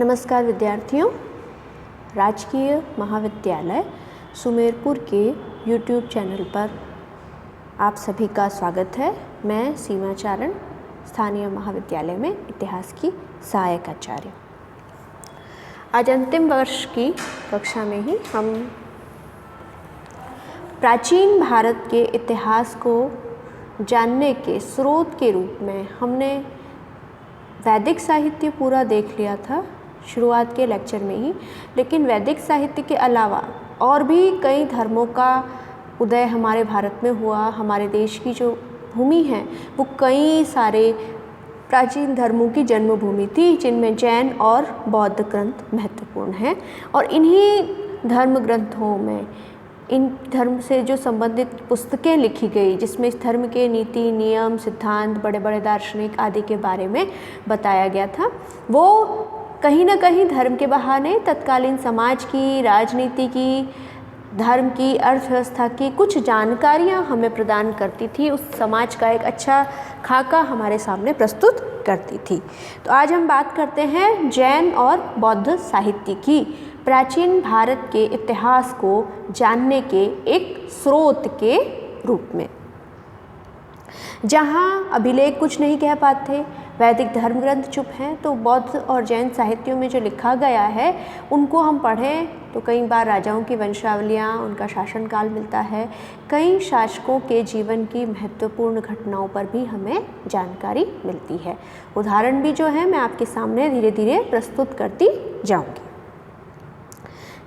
नमस्कार विद्यार्थियों, राजकीय महाविद्यालय सुमेरपुर के YouTube चैनल पर आप सभी का स्वागत है। मैं सीमा चारण, स्थानीय महाविद्यालय में इतिहास की सहायक आचार्य। आज अंतिम वर्ष की कक्षा में ही हम प्राचीन भारत के इतिहास को जानने के स्रोत के रूप में हमने वैदिक साहित्य पूरा देख लिया था शुरुआत के लेक्चर में ही, लेकिन वैदिक साहित्य के अलावा और भी कई धर्मों का उदय हमारे भारत में हुआ। हमारे देश की जो भूमि है वो कई सारे प्राचीन धर्मों की जन्मभूमि थी, जिनमें जैन और बौद्ध ग्रंथ महत्वपूर्ण हैं। और इन्हीं धर्म ग्रंथों में इन धर्म से जो संबंधित पुस्तकें लिखी गई, जिसमें इस धर्म के नीति नियम सिद्धांत बड़े बड़े दार्शनिक आदि के बारे में बताया गया था, वो कहीं ना कहीं धर्म के बहाने तत्कालीन समाज की, राजनीति की, धर्म की, अर्थव्यवस्था की कुछ जानकारियां हमें प्रदान करती थी, उस समाज का एक अच्छा खाका हमारे सामने प्रस्तुत करती थी। तो आज हम बात करते हैं जैन और बौद्ध साहित्य की, प्राचीन भारत के इतिहास को जानने के एक स्रोत के रूप में। जहाँ अभिलेख कुछ नहीं कह पाते, वैदिक धर्म ग्रंथ चुप हैं, तो बौद्ध और जैन साहित्यों में जो लिखा गया है उनको हम पढ़ें तो कई बार राजाओं की वंशावलियाँ, उनका शासनकाल मिलता है, कई शासकों के जीवन की महत्वपूर्ण घटनाओं पर भी हमें जानकारी मिलती है। उदाहरण भी जो है मैं आपके सामने धीरे धीरे प्रस्तुत करती जाऊँगी।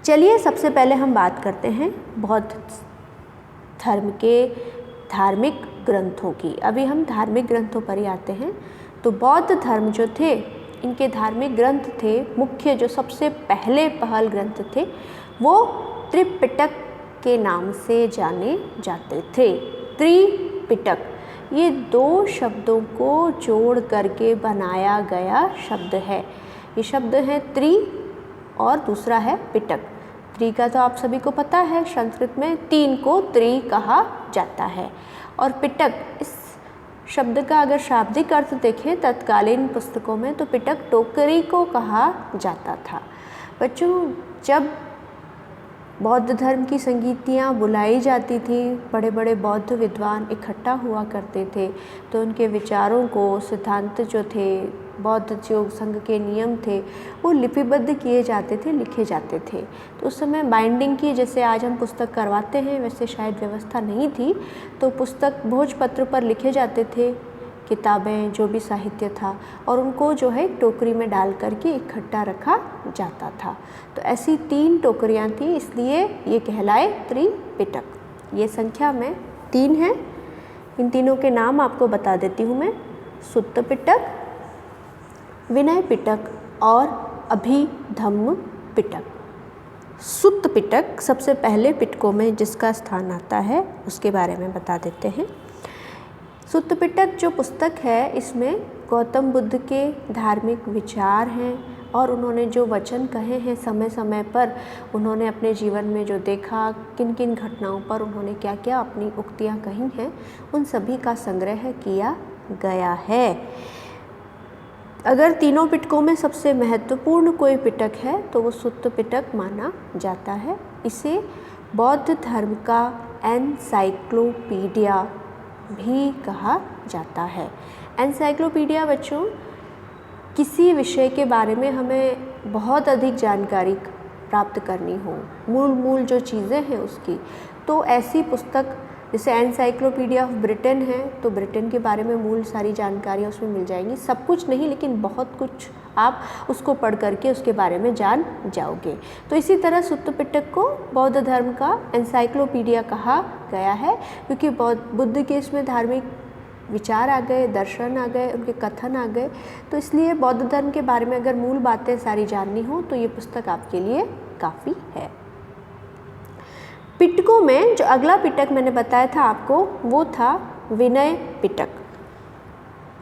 चलिए सबसे पहले हम बात करते हैं बौद्ध धर्म के धार्मिक ग्रंथों की। अभी हम धार्मिक ग्रंथों पर ही आते हैं। तो बौद्ध धर्म जो थे, इनके धार्मिक ग्रंथ थे, मुख्य जो सबसे पहले पहल ग्रंथ थे वो त्रिपिटक के नाम से जाने जाते थे। त्रिपिटक ये दो शब्दों को जोड़ करके बनाया गया शब्द है। ये शब्द है त्रि और दूसरा है पिटक। त्रि का तो आप सभी को पता है, संस्कृत में तीन को त्रि कहा जाता है। और पिटक, इस शब्द का अगर शाब्दिक अर्थ देखें तत्कालीन पुस्तकों में तो पिटक टोकरी को कहा जाता था। बच्चों, जब बौद्ध धर्म की संगीतियाँ बुलाई जाती थी, बड़े बड़े बौद्ध विद्वान इकट्ठा हुआ करते थे, तो उनके विचारों को, सिद्धांत जो थे, बौद्ध जो संघ के नियम थे वो लिपिबद्ध किए जाते थे, लिखे जाते थे। तो उस समय बाइंडिंग की, जैसे आज हम पुस्तक करवाते हैं वैसे शायद व्यवस्था नहीं थी, तो पुस्तक भोजपत्र पर लिखे जाते थे, किताबें जो भी साहित्य था, और उनको जो है टोकरी में डाल करके इकट्ठा रखा जाता था। तो ऐसी तीन टोकरियाँ थी, इसलिए ये कहलाए त्रिपिटक। ये संख्या में तीन है। इन तीनों के नाम आपको बता देती हूँ मैं। सुत्त पिटक, विनय पिटक और अभिधम्म पिटक। सुत्त पिटक सबसे पहले पिटकों में जिसका स्थान आता है उसके बारे में बता देते हैं। सुत्त पिटक जो पुस्तक है, इसमें गौतम बुद्ध के धार्मिक विचार हैं और उन्होंने जो वचन कहे हैं समय समय पर, उन्होंने अपने जीवन में जो देखा, किन किन घटनाओं पर उन्होंने क्या क्या अपनी उक्तियाँ कही हैं, उन सभी का संग्रह किया गया है। अगर तीनों पिटकों में सबसे महत्वपूर्ण कोई पिटक है तो वो सुत्त पिटक माना जाता है। इसे बौद्ध धर्म का एनसाइक्लोपीडिया भी कहा जाता है। एनसाइक्लोपीडिया बच्चों, किसी विषय के बारे में हमें बहुत अधिक जानकारी प्राप्त करनी हो, मूल जो चीज़ें हैं उसकी, तो ऐसी पुस्तक जैसे एनसाइक्लोपीडिया ऑफ ब्रिटेन है, तो ब्रिटेन के बारे में मूल सारी जानकारियाँ उसमें मिल जाएंगी। सब कुछ नहीं, लेकिन बहुत कुछ आप उसको पढ़ करके उसके बारे में जान जाओगे। तो इसी तरह सुत्त पिटक को बौद्ध धर्म का एनसाइक्लोपीडिया कहा गया है, क्योंकि बुद्ध के इसमें धार्मिक विचार आ गए, दर्शन आ गए, उनके कथन आ गए। तो इसलिए बौद्ध धर्म के बारे में अगर मूल बातें सारी जाननी हो तो ये पुस्तक आपके लिए काफ़ी है। पिटकों में जो अगला पिटक मैंने बताया था आपको वो था विनय पिटक।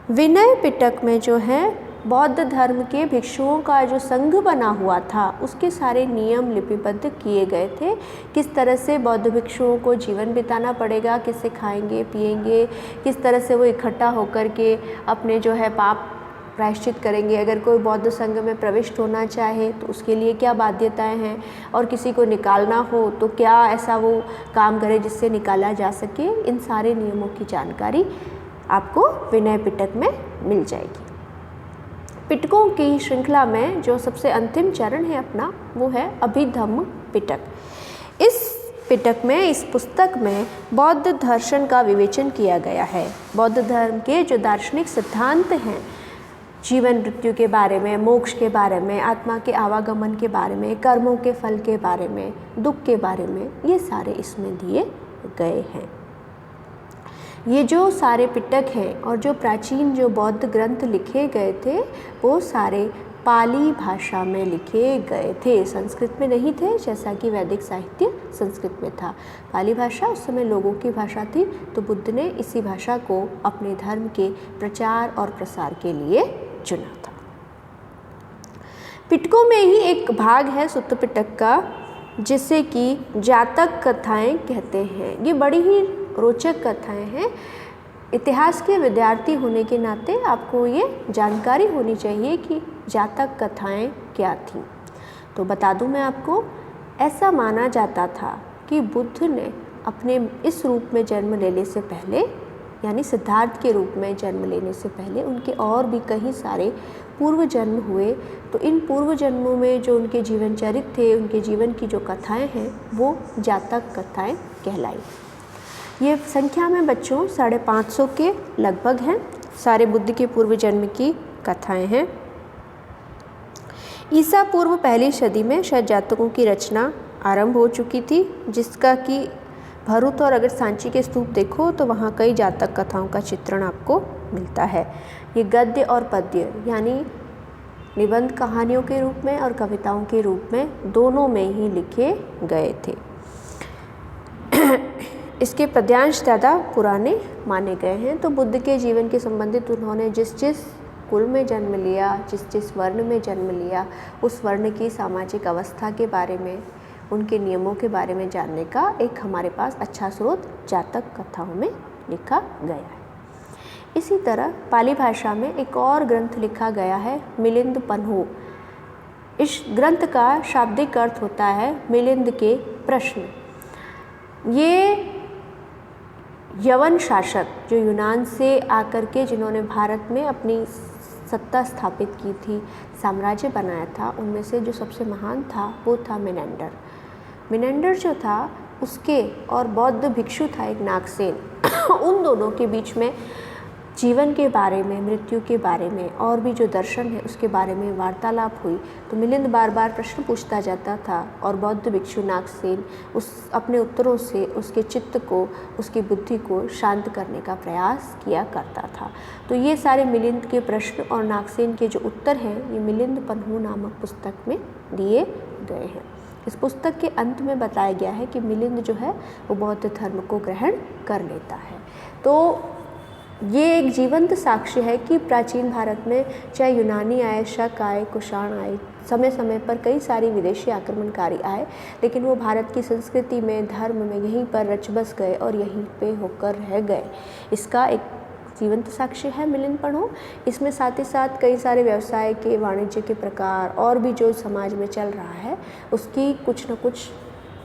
विनय पिटक में जो है बौद्ध धर्म के भिक्षुओं का जो संघ बना हुआ था उसके सारे नियम लिपिबद्ध किए गए थे। किस तरह से बौद्ध भिक्षुओं को जीवन बिताना पड़ेगा, कैसे खाएंगे पिएंगे, किस तरह से वो इकट्ठा होकर के अपने जो है पाप प्रायश्चित करेंगे। अगर कोई बौद्ध संघ में प्रविष्ट होना चाहे तो उसके लिए क्या बाध्यताएं हैं, और किसी को निकालना हो तो क्या ऐसा वो काम करे जिससे निकाला जा सके। इन सारे नियमों की जानकारी आपको विनय पिटक में मिल जाएगी। पिटकों की श्रृंखला में जो सबसे अंतिम चरण है अपना, वो है अभिधम्म पिटक। इस पिटक में, इस पुस्तक में बौद्ध दर्शन का विवेचन किया गया है। बौद्ध धर्म के जो दार्शनिक सिद्धांत हैं, जीवन मृत्यु के बारे में, मोक्ष के बारे में, आत्मा के आवागमन के बारे में, कर्मों के फल के बारे में, दुख के बारे में, ये सारे इसमें दिए गए हैं। ये जो सारे पिटक हैं और जो प्राचीन जो बौद्ध ग्रंथ लिखे गए थे, वो सारे पाली भाषा में लिखे गए थे, संस्कृत में नहीं थे, जैसा कि वैदिक साहित्य संस्कृत में था। पाली भाषा उस समय लोगों की भाषा थी, तो बुद्ध ने इसी भाषा को अपने धर्म के प्रचार और प्रसार के लिए चुना था। पिटकों में ही एक भाग है सुत्त पिटक का, जिसे कि जातक कथाएं कहते हैं। ये बड़ी ही रोचक कथाएं हैं। इतिहास के विद्यार्थी होने के नाते आपको ये जानकारी होनी चाहिए कि जातक कथाएं क्या थीं। तो बता दूं मैं आपको, ऐसा माना जाता था कि बुद्ध ने अपने इस रूप में जन्म लेने से पहले, यानी सिद्धार्थ के रूप में जन्म लेने से पहले, उनके और भी कई सारे पूर्व जन्म हुए। तो इन पूर्व जन्मों में जो उनके जीवन चरित्र थे, उनके जीवन की जो कथाएं हैं, वो जातक कथाएं कहलाई। ये संख्या में बच्चों 550 के लगभग हैं। सारे बुद्ध के पूर्व जन्म की कथाएं हैं। ईसा पूर्व पहली सदी में शायद जातकों की रचना आरंभ हो चुकी थी, जिसका कि भरूच और अगर सांची के स्तूप देखो तो वहाँ कई जातक कथाओं का चित्रण आपको मिलता है। ये गद्य और पद्य यानी निबंध कहानियों के रूप में और कविताओं के रूप में, दोनों में ही लिखे गए थे। इसके पद्यांश ज़्यादा पुराने माने गए हैं। तो बुद्ध के जीवन के संबंधित उन्होंने जिस जिस कुल में जन्म लिया, जिस जिस वर्ण में जन्म लिया, उस वर्ण की सामाजिक अवस्था के बारे में, उनके नियमों के बारे में जानने का एक हमारे पास अच्छा स्रोत जातक कथाओं में लिखा गया है। इसी तरह पाली भाषा में एक और ग्रंथ लिखा गया है, मिलिंद पन्हु। इस ग्रंथ का शाब्दिक अर्थ होता है मिलिंद के प्रश्न। ये यवन शासक जो यूनान से आकर के जिन्होंने भारत में अपनी सत्ता स्थापित की थी, साम्राज्य बनाया था, उनमें से जो सबसे महान था वो था मिनेंडर। मिनेंडर जो था उसके और बौद्ध भिक्षु था एक नागसेन। उन दोनों के बीच में जीवन के बारे में, मृत्यु के बारे में और भी जो दर्शन है उसके बारे में वार्तालाप हुई। तो मिलिंद बार बार प्रश्न पूछता जाता था और बौद्ध भिक्षु नागसेन उस अपने उत्तरों से उसके चित्त को, उसकी बुद्धि को शांत करने का प्रयास किया करता था। तो ये सारे मिलिंद के प्रश्न और नागसेन के जो उत्तर हैं, ये मिलिंद पन्हु नामक पुस्तक में दिए गए हैं। इस पुस्तक के अंत में बताया गया है कि मिलिंद जो है वो बौद्ध धर्म को ग्रहण कर लेता है। तो ये एक जीवंत साक्ष्य है कि प्राचीन भारत में चाहे यूनानी आए, शक आए, कुषाण आए, समय समय पर कई सारी विदेशी आक्रमणकारी आए, लेकिन वो भारत की संस्कृति में, धर्म में यहीं पर रच बस गए और यहीं पे होकर रह गए। इसका एक जीवंत साक्ष्य है मिलिंद पन्हु। इसमें साथ ही साथ कई सारे व्यवसाय के, वाणिज्य के प्रकार और भी जो समाज में चल रहा है उसकी कुछ न कुछ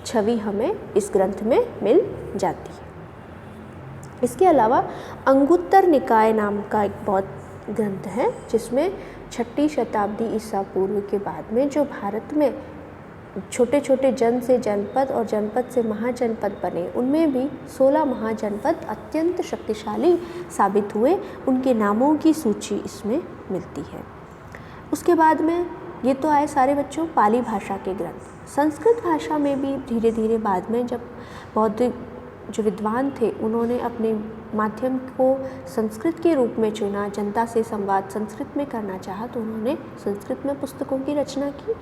छवि हमें इस ग्रंथ में मिल जाती है। इसके अलावा अंगुत्तर निकाय नाम का एक बौद्ध ग्रंथ है, जिसमें 6वीं शताब्दी ईसा पूर्व के बाद में जो भारत में छोटे छोटे जन से जनपद और जनपद से महाजनपद बने, उनमें भी 16 महाजनपद अत्यंत शक्तिशाली साबित हुए। उनके नामों की सूची इसमें मिलती है। उसके बाद में ये तो आए सारे बच्चों पाली भाषा के ग्रंथ। संस्कृत भाषा में भी धीरे धीरे बाद में जब बौद्ध जो विद्वान थे उन्होंने अपने माध्यम को संस्कृत के रूप में चुना, जनता से संवाद संस्कृत में करना चाहा, तो उन्होंने संस्कृत में पुस्तकों की रचना की।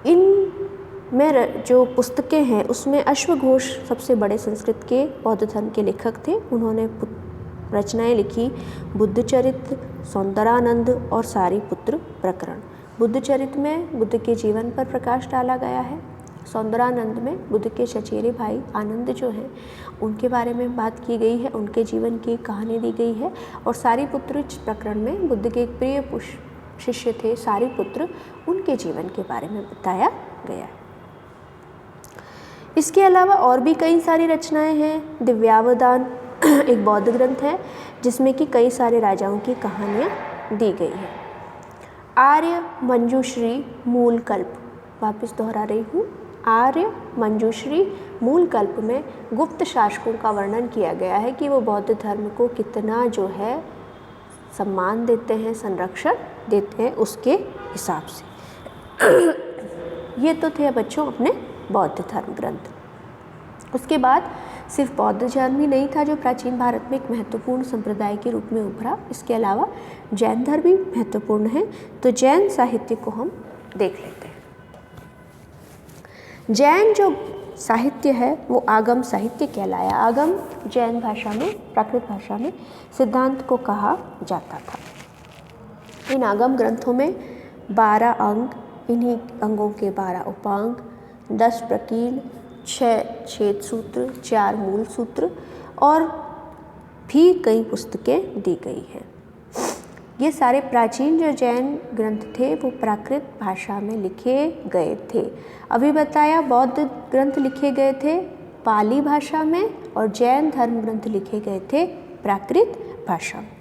इन में जो पुस्तकें हैं उसमें अश्वघोष सबसे बड़े संस्कृत के बौद्ध धर्म के लेखक थे। उन्होंने रचनाएं लिखी, बुद्ध चरित्र, सौंदरानंद और सारी पुत्र प्रकरण। बुद्ध चरित्र में बुद्ध के जीवन पर प्रकाश डाला गया है। सौंदरानंद में बुद्ध के चचेरे भाई आनंद जो हैं उनके बारे में बात की गई है, उनके जीवन की कहानी दी गई है। और सारिपुत्र प्रकरण में बुद्ध के एक प्रिय शिष्य थे सारिपुत्र, उनके जीवन के बारे में बताया गया है। इसके अलावा और भी कई सारी रचनाएं हैं। दिव्यावदान एक बौद्ध ग्रंथ है जिसमें कि कई सारे राजाओं की कहानियाँ दी गई है। आर्य मंजूश्री मूल कल्प, वापस दोहरा रही हूँ, आर्य मंजूश्री मूल कल्प में गुप्त शासकों का वर्णन किया गया है कि वो बौद्ध धर्म को कितना जो है सम्मान देते हैं, संरक्षण देते हैं, उसके हिसाब से। ये तो थे बच्चों अपने बौद्ध धर्म ग्रंथ। उसके बाद सिर्फ बौद्ध धर्म ही नहीं था जो प्राचीन भारत में एक महत्वपूर्ण संप्रदाय के रूप में उभरा, इसके अलावा जैन धर्म भी महत्वपूर्ण है। तो जैन साहित्य को हम देख लेते हैं। जैन जो साहित्य है वो आगम साहित्य कहलाया। आगम जैन भाषा में, प्राकृत भाषा में सिद्धांत को कहा जाता था। इन आगम ग्रंथों में 12 अंग, इन्हीं अंगों के 12 उपांग, 10 प्रकीर्ण, 6 छेद सूत्र, 4 मूल सूत्र और भी कई पुस्तकें दी गई हैं। ये सारे प्राचीन जो जैन ग्रंथ थे वो प्राकृत भाषा में लिखे गए थे। अभी बताया बौद्ध ग्रंथ लिखे गए थे पाली भाषा में और जैन धर्म ग्रंथ लिखे गए थे प्राकृत भाषा में।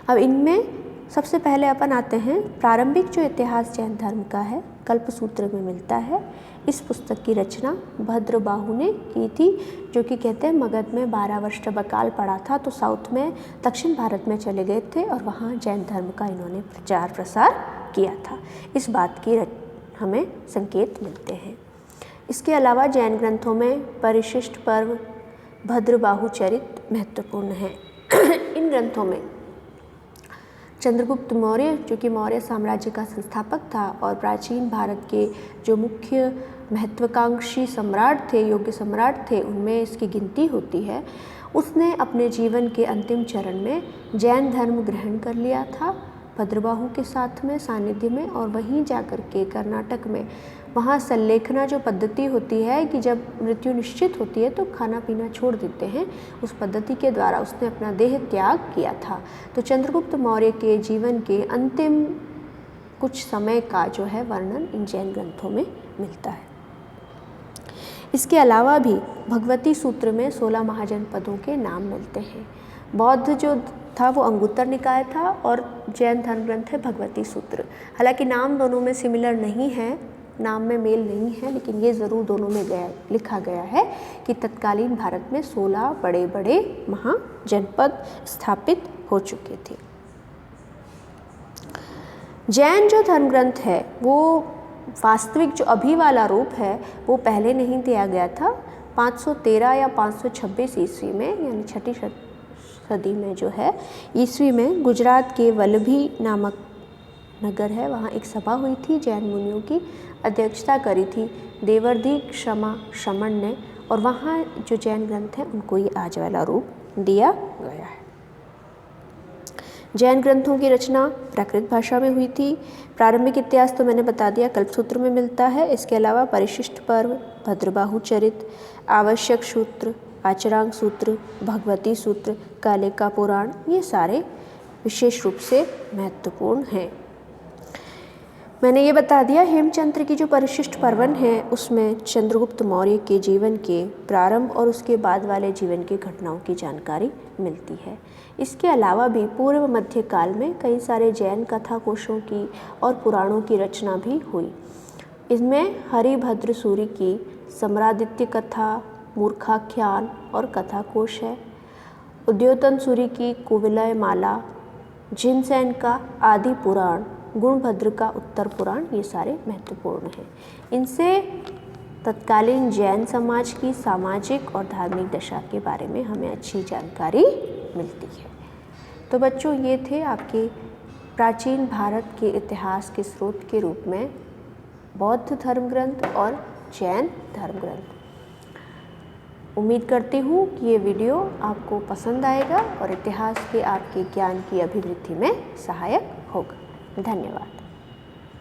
अब इनमें सबसे पहले अपन आते हैं प्रारंभिक जो इतिहास जैन धर्म का है, कल्पसूत्र में मिलता है। इस पुस्तक की रचना भद्रबाहु ने की थी, जो कि कहते हैं मगध में 12 वर्ष जब अकाल पड़ा था तो साउथ में, दक्षिण भारत में चले गए थे और वहाँ जैन धर्म का इन्होंने प्रचार प्रसार किया था। इस बात की हमें संकेत मिलते हैं। इसके अलावा जैन ग्रंथों में परिशिष्ट पर्व, भद्रबाहु चरित महत्वपूर्ण है। इन ग्रंथों में चंद्रगुप्त मौर्य, जो कि मौर्य साम्राज्य का संस्थापक था और प्राचीन भारत के जो मुख्य महत्वाकांक्षी सम्राट थे, योग्य सम्राट थे, उनमें इसकी गिनती होती है। उसने अपने जीवन के अंतिम चरण में जैन धर्म ग्रहण कर लिया था भद्रबाहु के साथ में, सानिध्य में, और वहीं जाकर के कर्नाटक में वहाँ सल्लेखना जो पद्धति होती है कि जब मृत्यु निश्चित होती है तो खाना पीना छोड़ देते हैं, उस पद्धति के द्वारा उसने अपना देह त्याग किया था। तो चंद्रगुप्त मौर्य के जीवन के अंतिम कुछ समय का जो है वर्णन इन जैन ग्रंथों में मिलता है। इसके अलावा भी भगवती सूत्र में 16 महाजनपदों के नाम मिलते हैं। बौद्ध जो था वो अंगुत्तर निकाय था और जैन धर्म ग्रंथ है भगवती सूत्र। हालांकि नाम दोनों में सिमिलर नहीं है, नाम में मेल नहीं है, लेकिन ये ज़रूर दोनों में लिखा गया है कि तत्कालीन भारत में 16 बड़े बड़े महाजनपद स्थापित हो चुके थे। जैन जो धर्म ग्रंथ है वो वास्तविक जो अभी वाला रूप है वो पहले नहीं दिया गया था। 513 या 526 ईस्वी में, यानी 6ठी सदी में जो है ईस्वी में, गुजरात के वल्लभी नामक नगर है, वहाँ एक सभा हुई थी, जैन मुनियों की अध्यक्षता करी थी देवर्धि क्षमा श्रमण ने, और वहाँ जो जैन ग्रंथ हैं उनको ये आज वाला रूप दिया गया है। जैन ग्रंथों की रचना प्राकृत भाषा में हुई थी। प्रारंभिक इतिहास तो मैंने बता दिया, कल्पसूत्र में मिलता है। इसके अलावा परिशिष्ट पर्व, भद्रबाहु चरित, आवश्यक सूत्र, आचरांग सूत्र, भगवती सूत्र, कालिका पुराण, ये सारे विशेष रूप से महत्वपूर्ण हैं। मैंने ये बता दिया हेमचंद्र की जो परिशिष्ट पर्वन है उसमें चंद्रगुप्त मौर्य के जीवन के प्रारंभ और उसके बाद वाले जीवन की घटनाओं की जानकारी मिलती है। इसके अलावा भी पूर्व मध्य काल में कई सारे जैन कथा कोशों की और पुराणों की रचना भी हुई। इसमें हरिभद्र सूरि की सम्रादित्य कथा, मूर्खाख्यान और कथा कोश है। उद्योतन सूरि की कुवलय माला, जिनसेन का आदि पुराण, गुणभद्र का उत्तर पुराण, ये सारे महत्वपूर्ण हैं। इनसे तत्कालीन जैन समाज की सामाजिक और धार्मिक दशा के बारे में हमें अच्छी जानकारी मिलती है। तो बच्चों, ये थे आपके प्राचीन भारत के इतिहास के स्रोत के रूप में बौद्ध धर्म ग्रंथ और जैन धर्म ग्रंथ। उम्मीद करती हूँ कि ये वीडियो आपको पसंद आएगा और इतिहास के आपके ज्ञान की अभिवृद्धि में सहायक होगा। धन्यवाद।